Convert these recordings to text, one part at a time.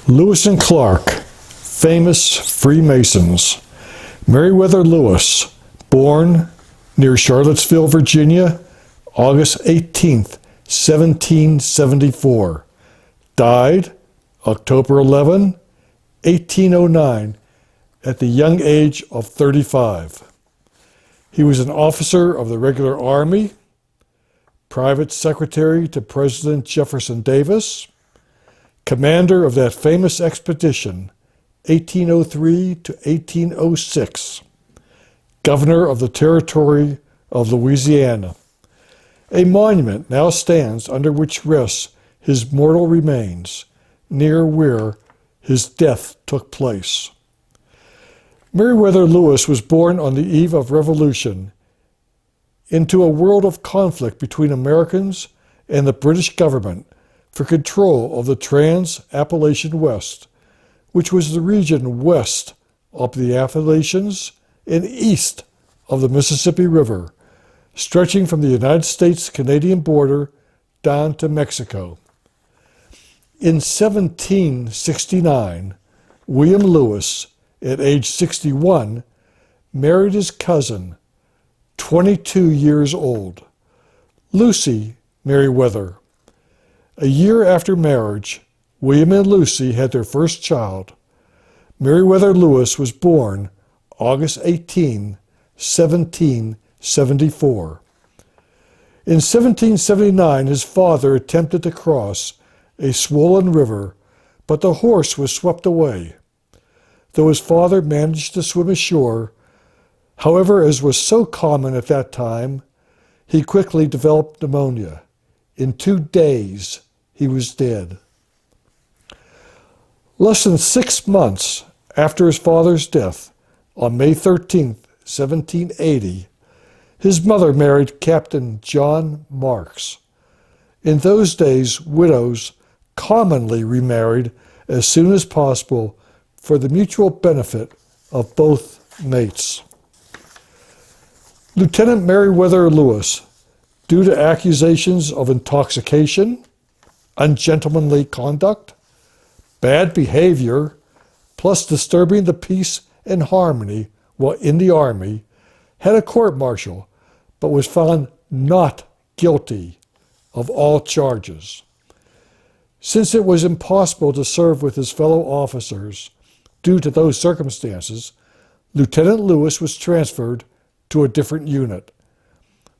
Lewis and Clarke, famous Freemasons. Meriwether Lewis, born near Charlottesville, Virginia, August 18, 1774. Died October 11, 1809, at the young age of 35. He was an officer of the regular army, private secretary to President Jefferson Davis, commander of that famous expedition, 1803 to 1806, governor of the territory of Louisiana. A monument now stands under which rests his mortal remains, near where his death took place. Meriwether Lewis was born on the eve of Revolution into a world of conflict between Americans and the British government for control of the Trans-Appalachian West, which was the region west of the Appalachians and east of the Mississippi River, stretching from the United States-Canadian border down to Mexico. In 1769, William Lewis, at age 61, married his cousin, 22 years old, Lucy Meriwether. A year after marriage, William and Lucy had their first child. Meriwether Lewis was born August 18, 1774. In 1779, his father attempted to cross a swollen river, but the horse was swept away. Though his father managed to swim ashore, however, as was so common at that time, he quickly developed pneumonia. In 2 days, he was dead. Less than 6 months after his father's death, on May 13, 1780, his mother married Captain John Marks. In those days, widows commonly remarried as soon as possible for the mutual benefit of both mates. Lieutenant Meriwether Lewis, due to accusations of intoxication, ungentlemanly conduct, bad behavior, plus disturbing the peace and harmony while in the Army, had a court-martial, but was found not guilty of all charges. Since it was impossible to serve with his fellow officers due to those circumstances, Lieutenant Lewis was transferred to a different unit.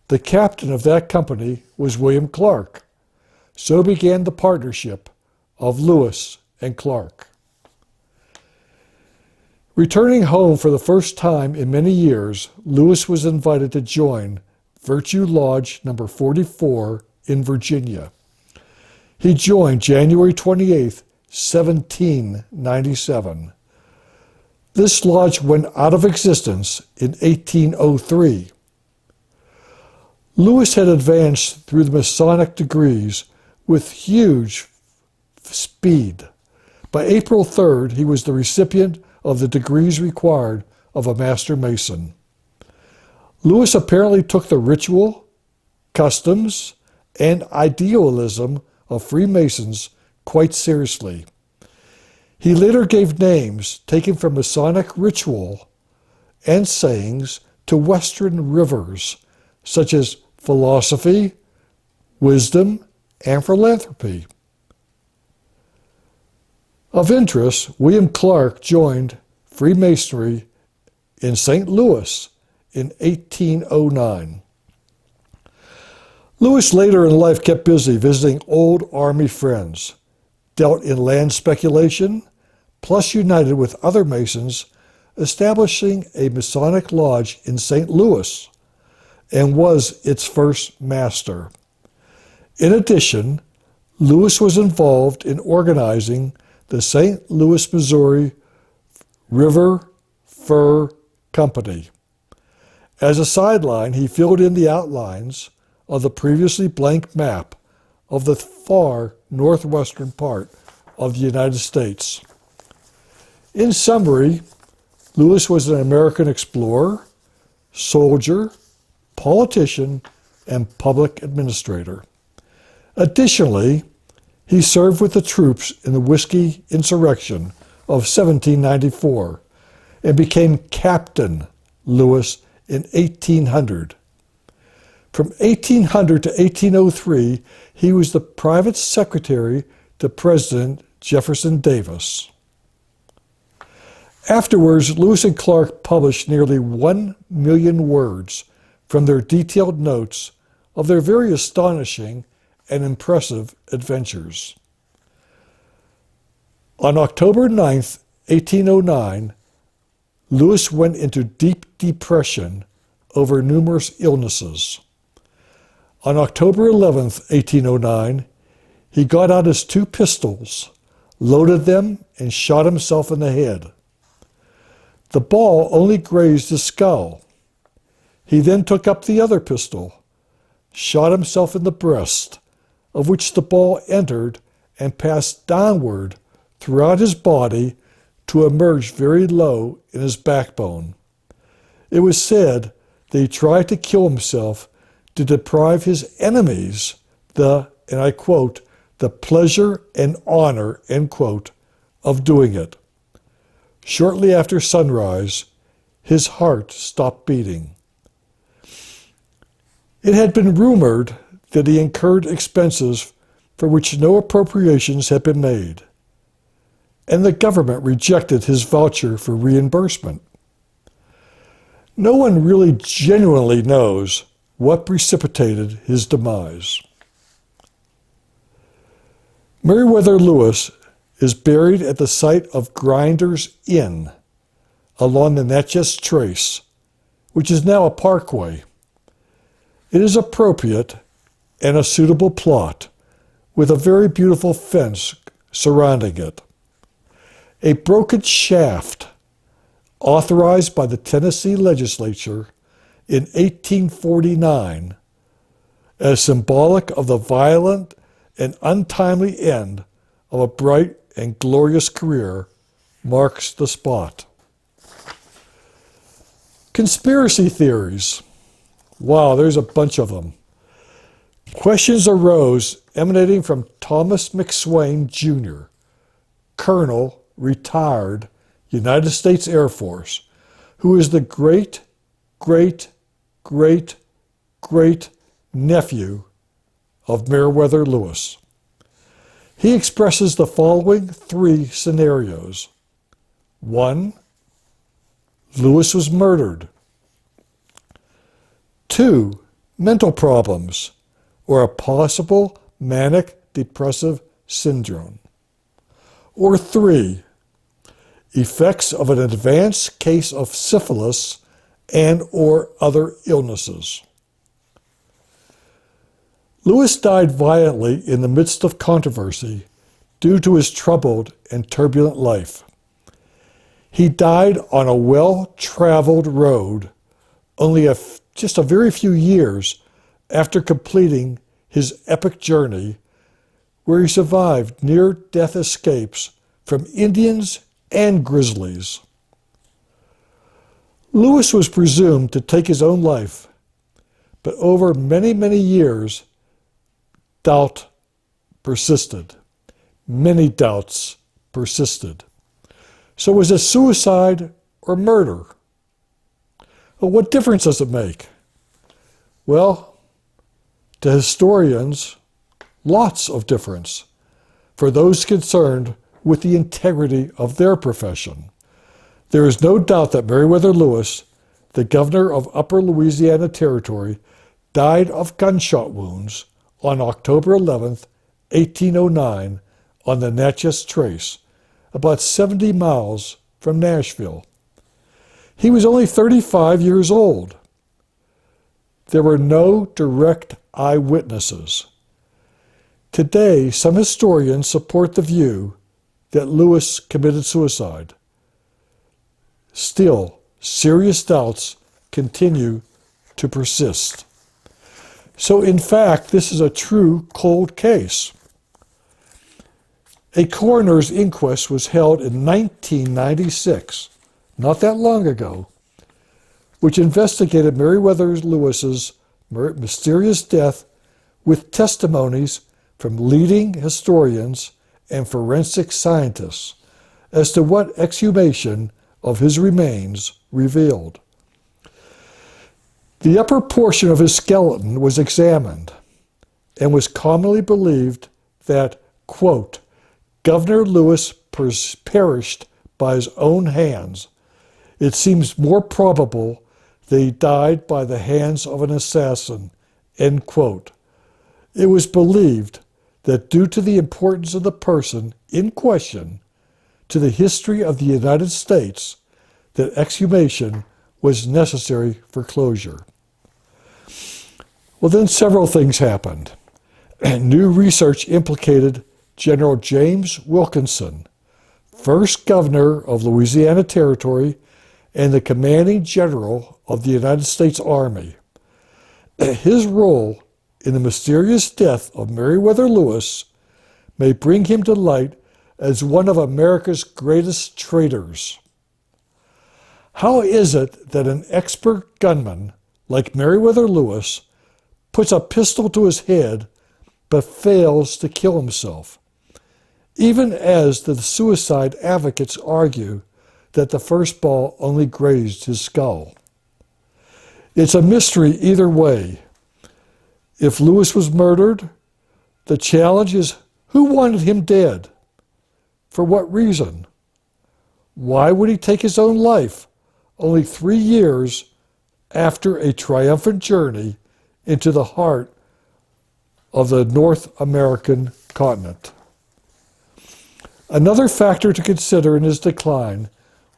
The captain of that company was William Clarke. So began the partnership of Lewis and Clarke. Returning home for the first time in many years, Lewis was invited to join Virtue Lodge No. 44 in Virginia. He joined January 28, 1797. This lodge went out of existence in 1803. Lewis had advanced through the Masonic degrees with huge speed. By April 3rd, he was the recipient of the degrees required of a Master Mason. Lewis apparently took the ritual, customs, and idealism of Freemasons quite seriously. He later gave names taken from Masonic ritual and sayings to Western rivers, such as philosophy, wisdom, and philanthropy. Of interest, William Clarke joined Freemasonry in St. Louis in 1809. Lewis later in life kept busy visiting old Army friends, dealt in land speculation, plus united with other Masons, establishing a Masonic lodge in St. Louis, and was its first master. In addition, Lewis was involved in organizing the St. Louis, Missouri River Fur Company. As a sideline, he filled in the outlines of the previously blank map of the far northwestern part of the United States. In summary, Lewis was an American explorer, soldier, politician, and public administrator. Additionally, He served with the troops in the Whiskey Insurrection of 1794 and became Captain Lewis in 1800. From 1800 to 1803, he was the private secretary to President Jefferson Davis. Afterwards, Lewis and Clarke published nearly 1 million words from their detailed notes of their very astonishing and impressive adventures. On October 9th, 1809, Lewis went into deep depression over numerous illnesses. On October 11th, 1809, he got out his 2 pistols, loaded them, and shot himself in the head. The ball only grazed his skull. He then took up the other pistol, shot himself in the breast, of which the ball entered and passed downward throughout his body to emerge very low in his backbone. It was said that he tried to kill himself to deprive his enemies the, and I quote, the pleasure and honor, end quote, of doing it. Shortly after sunrise, his heart stopped beating. It had been rumored that he incurred expenses for which no appropriations had been made, and the government rejected his voucher for reimbursement. No one really genuinely knows what precipitated his demise. Meriwether Lewis is buried at the site of Grinders Inn along the Natchez Trace, which is now a parkway. It is appropriate and a suitable plot with a very beautiful fence surrounding it. A broken shaft, authorized by the Tennessee legislature in 1849 as symbolic of the violent and untimely end of a bright and glorious career, marks the spot. Conspiracy theories. Wow, there's a bunch of them. Questions arose emanating from Thomas McSwain, Jr., Colonel, retired, United States Air Force, who is the great, great, great, great nephew of Meriwether Lewis. He expresses the following 3 scenarios. 1. Lewis was murdered. 2. Mental problems, or a possible manic depressive syndrome. Or 3. Effects of an advanced case of syphilis and or other illnesses. Lewis died violently in the midst of controversy due to his troubled and turbulent life. He died on a well-traveled road only just a very few years after completing his epic journey, where he survived near-death escapes from Indians and grizzlies. Lewis was presumed to take his own life, but over many, many years, doubt persisted. Many doubts persisted. So was it suicide or murder? Well, what difference does it make? Well, to historians, lots of difference for those concerned with the integrity of their profession. There is no doubt that Meriwether Lewis, the governor of Upper Louisiana Territory, died of gunshot wounds on October 11th, 1809, on the Natchez Trace, about 70 miles from Nashville. He was only 35 years old. There were no direct eyewitnesses. Today, some historians support the view that Lewis committed suicide. Still, serious doubts continue to persist. So, in fact, this is a true cold case. A coroner's inquest was held in 1996, not that long ago, which investigated Meriwether Lewis's mysterious death with testimonies from leading historians and forensic scientists as to what exhumation of his remains revealed. The upper portion of his skeleton was examined and was commonly believed that, quote, Governor Lewis perished by his own hands. It seems more probable that he died by the hands of an assassin, end quote. It was believed that due to the importance of the person in question to the history of the United States, that exhumation was necessary for closure. Well, then several things happened. New research implicated General James Wilkinson, first governor of Louisiana Territory and the commanding general of the United States Army. His role in the mysterious death of Meriwether Lewis may bring him to light as one of America's greatest traitors. How is it that an expert gunman like Meriwether Lewis puts a pistol to his head but fails to kill himself, even as the suicide advocates argue that the first ball only grazed his skull? It's a mystery either way. If Lewis was murdered, the challenge is who wanted him dead? For what reason? Why would he take his own life only 3 years after a triumphant journey into the heart of the North American continent? Another factor to consider in his decline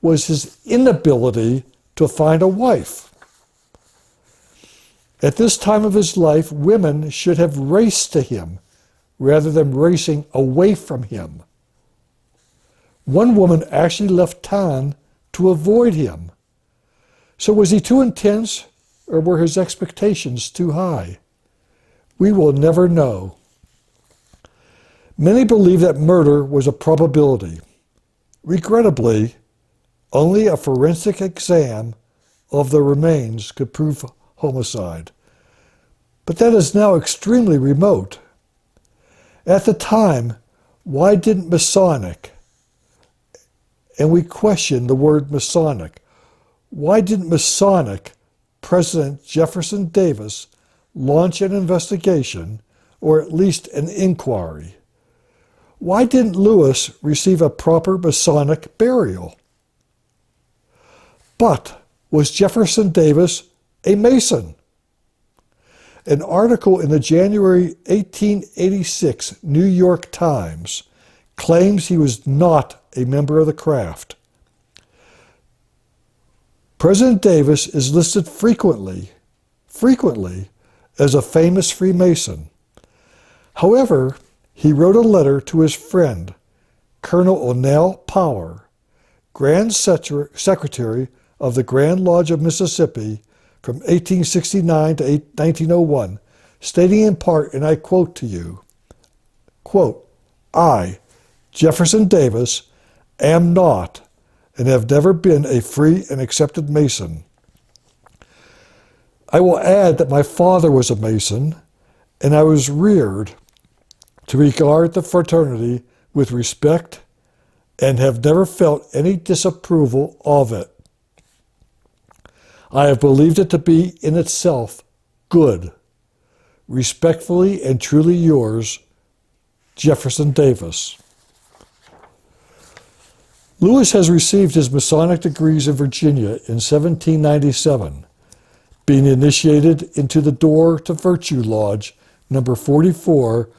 was his inability to find a wife. At this time of his life, women should have raced to him rather than racing away from him. One woman actually left town to avoid him. So was he too intense, or were his expectations too high? We will never know. Many believe that murder was a probability. Regrettably, only a forensic exam of the remains could prove homicide. But that is now extremely remote. At the time, why didn't Masonic, and we question the word Masonic, why didn't Masonic President Jefferson Davis launch an investigation, or at least an inquiry? Why didn't Lewis receive a proper Masonic burial? But was Jefferson Davis a Mason? An article in the January 1886 New York Times claims he was not a member of the craft. President Davis is listed frequently as a famous Freemason. However, he wrote a letter to his friend, Colonel Onell Power, Grand Secretary of the Grand Lodge of Mississippi from 1869 to 1901, stating in part, and I quote to you, quote, I, Jefferson Davis, am not and have never been a free and accepted Mason. I will add that my father was a Mason, and I was reared to regard the fraternity with respect and have never felt any disapproval of it. I have believed it to be in itself good. Respectfully and truly yours, Jefferson Davis. Lewis has received his Masonic degrees in Virginia in 1797, being initiated into the Door to Virtue Lodge number 44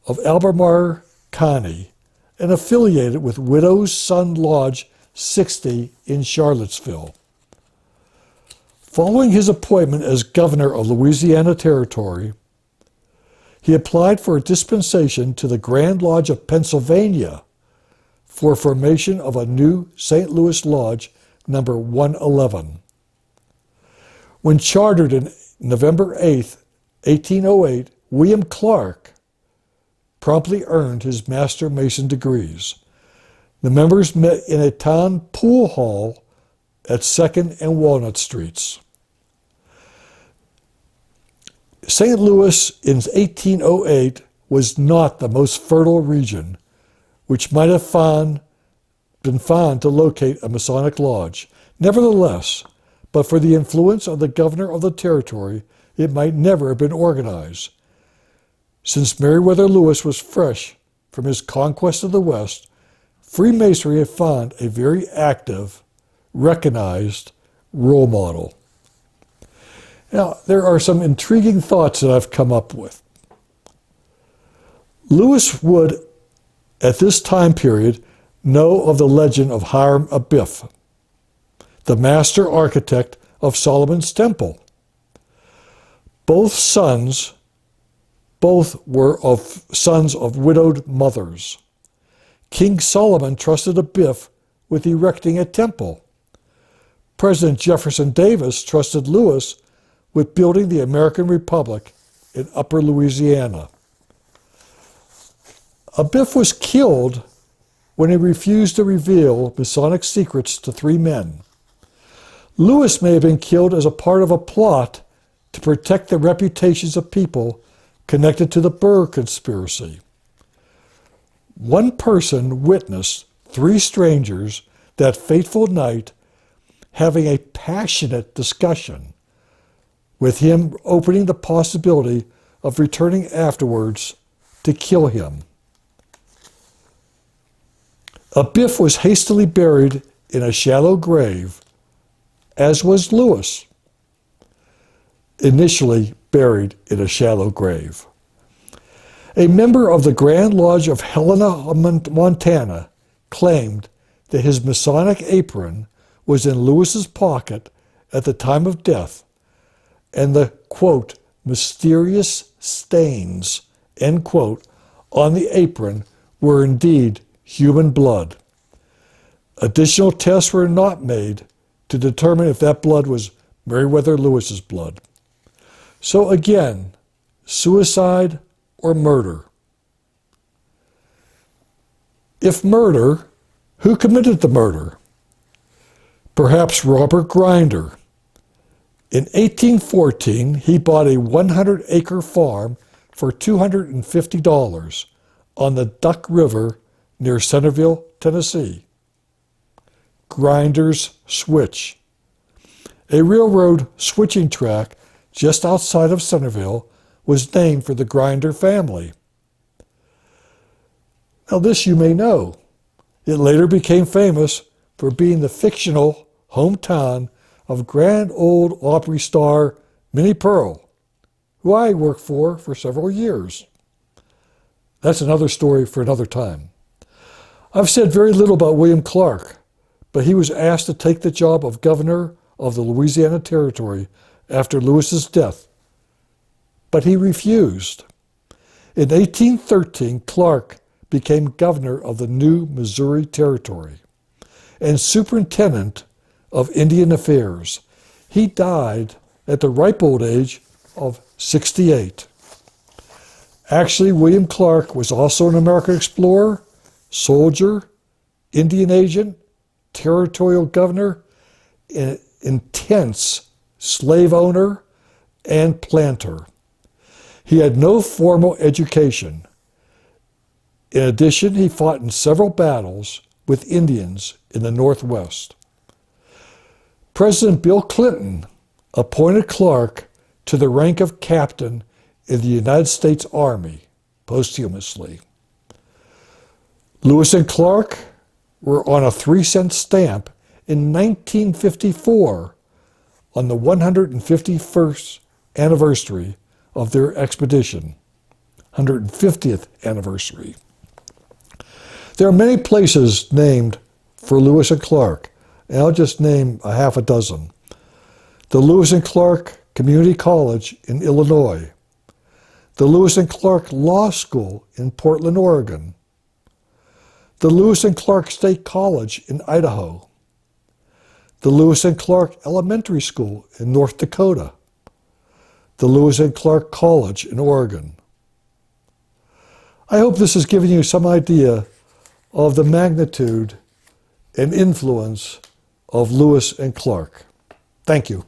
of Albemarle County and affiliated with Widow's Son Lodge 60 in Charlottesville. Following his appointment as governor of Louisiana Territory, he applied for a dispensation to the Grand Lodge of Pennsylvania for formation of a new St. Louis Lodge number 111. When chartered in November 8, 1808, William Clarke promptly earned his Master Mason degrees. The members met in a town pool hall at 2nd and Walnut Streets. St. Louis in 1808 was not the most fertile region, which might have been found to locate a Masonic lodge. Nevertheless, but for the influence of the governor of the territory, it might never have been organized. Since Meriwether Lewis was fresh from his conquest of the West, Freemasonry had found a very active, recognized role model. Now, there are some intriguing thoughts that I've come up with. Lewis would, at this time period, know of the legend of Hiram Abiff, the master architect of Solomon's Temple. Both were sons of widowed mothers. King Solomon trusted Abiff with erecting a temple. President Jefferson Davis trusted Lewis with building the American Republic in Upper Louisiana. Abiff was killed when he refused to reveal Masonic secrets to 3 men. Lewis may have been killed as a part of a plot to protect the reputations of people connected to the Burr conspiracy. One person witnessed 3 strangers that fateful night having a passionate discussion, with him opening the possibility of returning afterwards to kill him. Abiff was hastily buried in a shallow grave, as was Lewis, initially buried in a shallow grave. A member of the Grand Lodge of Helena, Montana, claimed that his Masonic apron was in Lewis's pocket at the time of death, and the, quote, mysterious stains, end quote, on the apron were indeed human blood. Additional tests were not made to determine if that blood was Meriwether Lewis's blood. So again, suicide or murder? If murder, who committed the murder? Perhaps Robert Grinder. In 1814, he bought a 100-acre farm for $250 on the Duck River near Centerville, Tennessee. Grinder's Switch. A railroad switching track just outside of Centerville was named for the Grinder family. Now this you may know. It later became famous for being the fictional hometown of Grand Ole Opry star Minnie Pearl, who I worked for several years. That's another story for another time. I've said very little about William Clarke, but he was asked to take the job of governor of the Louisiana Territory after Lewis's death, but he refused. In 1813, Clarke became governor of the new Missouri Territory and superintendent of Indian Affairs. He died at the ripe old age of 68. Actually, William Clarke was also an American explorer, soldier, Indian agent, territorial governor, an intense slave owner, and planter. He had no formal education. In addition, he fought in several battles with Indians in the Northwest. President Bill Clinton appointed Clarke to the rank of captain in the United States Army posthumously. Lewis and Clarke were on a 3-cent stamp in 1954 on the 151st anniversary of their expedition, 150th anniversary. There are many places named for Lewis and Clarke, and I'll just name a half a dozen. The Lewis and Clarke Community College in Illinois, the Lewis and Clarke Law School in Portland, Oregon, the Lewis and Clarke State College in Idaho, the Lewis and Clarke Elementary School in North Dakota, the Lewis and Clarke College in Oregon. I hope this has given you some idea of the magnitude and influence of Lewis and Clarke. Thank you.